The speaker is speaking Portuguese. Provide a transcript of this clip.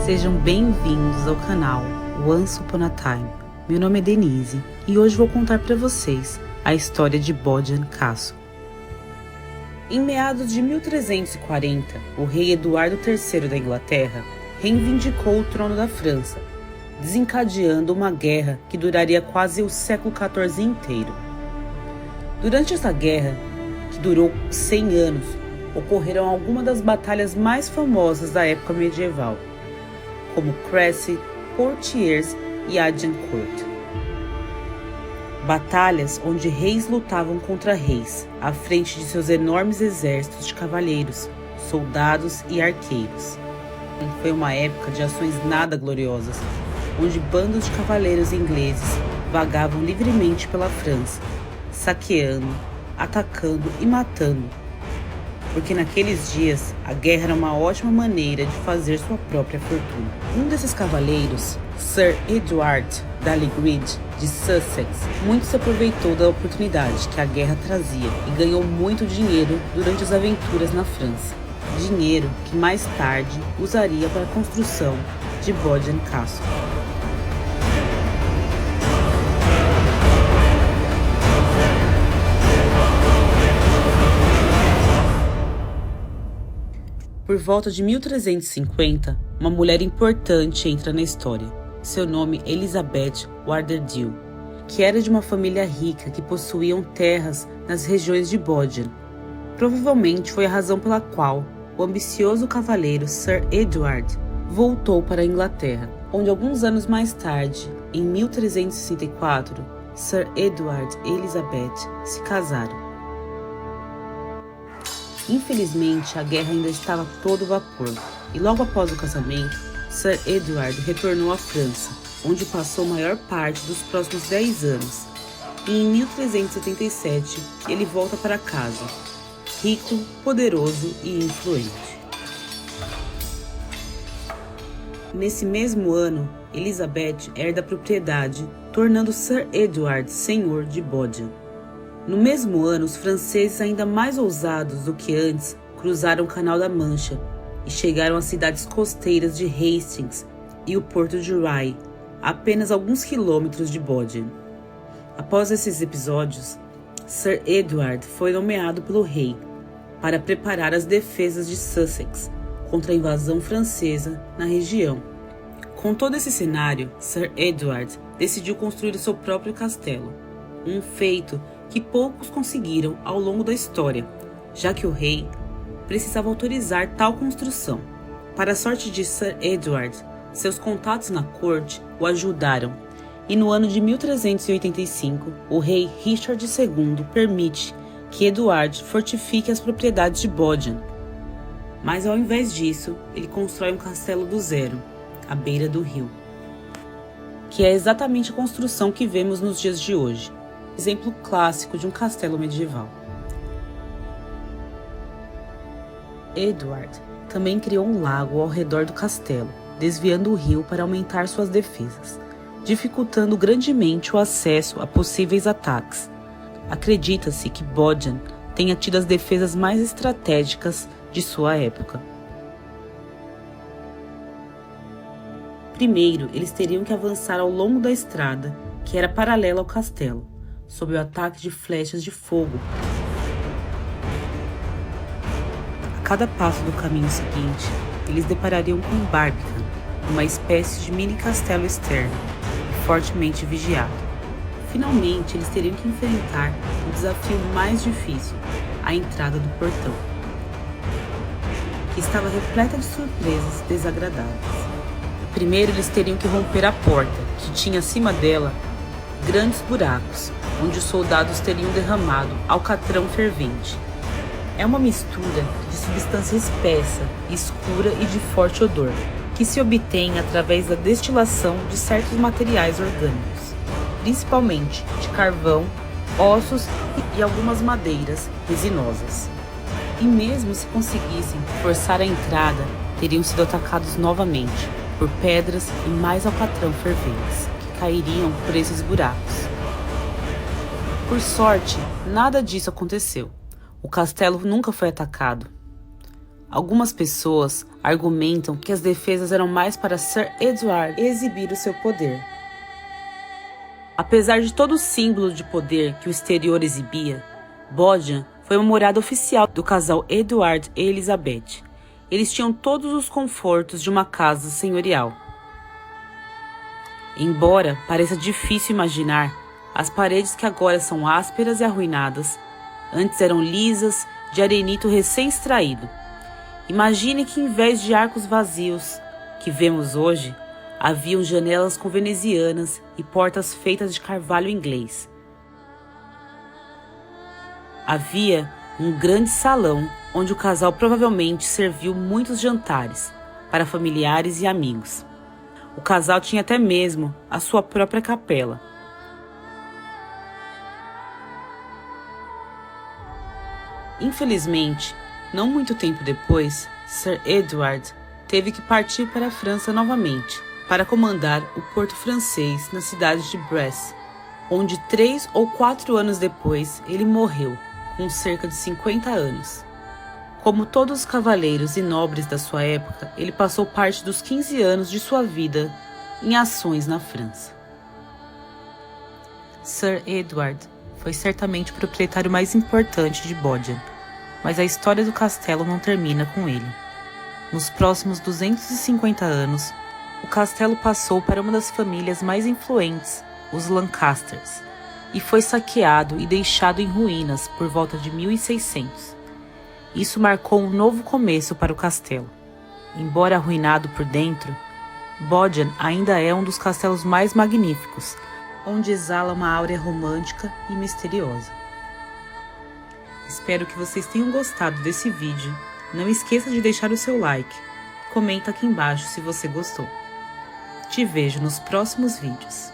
Sejam bem-vindos ao canal Once Upon a Time. Meu nome é Denise e hoje vou contar para vocês a história de Bodihn Castle. Em meados de 1340, o rei Eduardo III da Inglaterra reivindicou o trono da França, desencadeando uma guerra que duraria quase o século XIV inteiro. Durante essa guerra, que durou 100 anos, ocorreram algumas das batalhas mais famosas da época medieval, como Crécy, Poitiers e Agincourt. Batalhas onde reis lutavam contra reis, à frente de seus enormes exércitos de cavaleiros, soldados e arqueiros. Foi uma época de ações nada gloriosas, onde bandos de cavaleiros ingleses vagavam livremente pela França, saqueando, atacando e matando, porque naqueles dias a guerra era uma ótima maneira de fazer sua própria fortuna. Um desses cavaleiros, Sir Edward d'Aligrid de Sussex, muito se aproveitou da oportunidade que a guerra trazia e ganhou muito dinheiro durante as aventuras na França. Dinheiro que mais tarde usaria para a construção de Bodihn Castle. Por volta de 1350, uma mulher importante entra na história. Seu nome é Elizabeth Warderdale, que era de uma família rica que possuíam terras nas regiões de Bodihn. Provavelmente foi a razão pela qual o ambicioso cavaleiro Sir Edward voltou para a Inglaterra, onde alguns anos mais tarde, em 1364, Sir Edward e Elizabeth se casaram. Infelizmente, a guerra ainda estava a todo vapor, e logo após o casamento, Sir Edward retornou à França, onde passou a maior parte dos próximos 10 anos. E em 1377, ele volta para casa, rico, poderoso e influente. Nesse mesmo ano, Elizabeth herda a propriedade, tornando Sir Edward senhor de Bodihn. No mesmo ano, os franceses, ainda mais ousados do que antes, cruzaram o Canal da Mancha e chegaram às cidades costeiras de Hastings e o porto de Rye, a apenas alguns quilômetros de Bodihn. Após esses episódios, Sir Edward foi nomeado pelo rei para preparar as defesas de Sussex contra a invasão francesa na região. Com todo esse cenário, Sir Edward decidiu construir o seu próprio castelo, um feito que poucos conseguiram ao longo da história, já que o rei precisava autorizar tal construção. Para a sorte de Sir Edward, seus contatos na corte o ajudaram, e no ano de 1385, o rei Richard II permite que Edward fortifique as propriedades de Bodihn. Mas ao invés disso, ele constrói um castelo do zero, à beira do rio, que é exatamente a construção que vemos nos dias de hoje. Exemplo clássico de um castelo medieval. Edward também criou um lago ao redor do castelo, desviando o rio para aumentar suas defesas, dificultando grandemente o acesso a possíveis ataques. Acredita-se que Bodihn tenha tido as defesas mais estratégicas de sua época. Primeiro, eles teriam que avançar ao longo da estrada, que era paralela ao castelo, sob o ataque de flechas de fogo. A cada passo do caminho seguinte, eles deparariam com Barbican, uma espécie de mini castelo externo, fortemente vigiado. Finalmente, eles teriam que enfrentar o desafio mais difícil, a entrada do portão, que estava repleta de surpresas desagradáveis. Primeiro, eles teriam que romper a porta, que tinha acima dela grandes buracos, onde os soldados teriam derramado alcatrão fervente. É uma mistura de substância espessa, escura e de forte odor, que se obtém através da destilação de certos materiais orgânicos, principalmente de carvão, ossos e algumas madeiras resinosas. E mesmo se conseguissem forçar a entrada, teriam sido atacados novamente por pedras e mais alcatrão ferventes, que cairiam por esses buracos. Por sorte, nada disso aconteceu. O castelo nunca foi atacado. Algumas pessoas argumentam que as defesas eram mais para Sir Edward exibir o seu poder. Apesar de todo o símbolo de poder que o exterior exibia, Bodiham foi uma morada oficial do casal Edward e Elizabeth. Eles tinham todos os confortos de uma casa senhorial. Embora pareça difícil imaginar, as paredes que agora são ásperas e arruinadas, antes eram lisas, de arenito recém-extraído. Imagine que, em vez de arcos vazios que vemos hoje, haviam janelas com venezianas e portas feitas de carvalho inglês. Havia um grande salão onde o casal provavelmente serviu muitos jantares para familiares e amigos. O casal tinha até mesmo a sua própria capela. Infelizmente, não muito tempo depois, Sir Edward teve que partir para a França novamente para comandar o porto francês na cidade de Brest, onde 3 ou 4 anos depois ele morreu, com cerca de 50 anos. Como todos os cavaleiros e nobres da sua época, ele passou parte dos 15 anos de sua vida em ações na França. Sir Edward foi certamente o proprietário mais importante de Bodiham, mas a história do castelo não termina com ele. Nos próximos 250 anos, o castelo passou para uma das famílias mais influentes, os Lancasters, e foi saqueado e deixado em ruínas por volta de 1600. Isso marcou um novo começo para o castelo. Embora arruinado por dentro, Bodiham ainda é um dos castelos mais magníficos, onde exala uma áurea romântica e misteriosa. Espero que vocês tenham gostado desse vídeo. Não esqueça de deixar o seu like. Comenta aqui embaixo se você gostou. Te vejo nos próximos vídeos.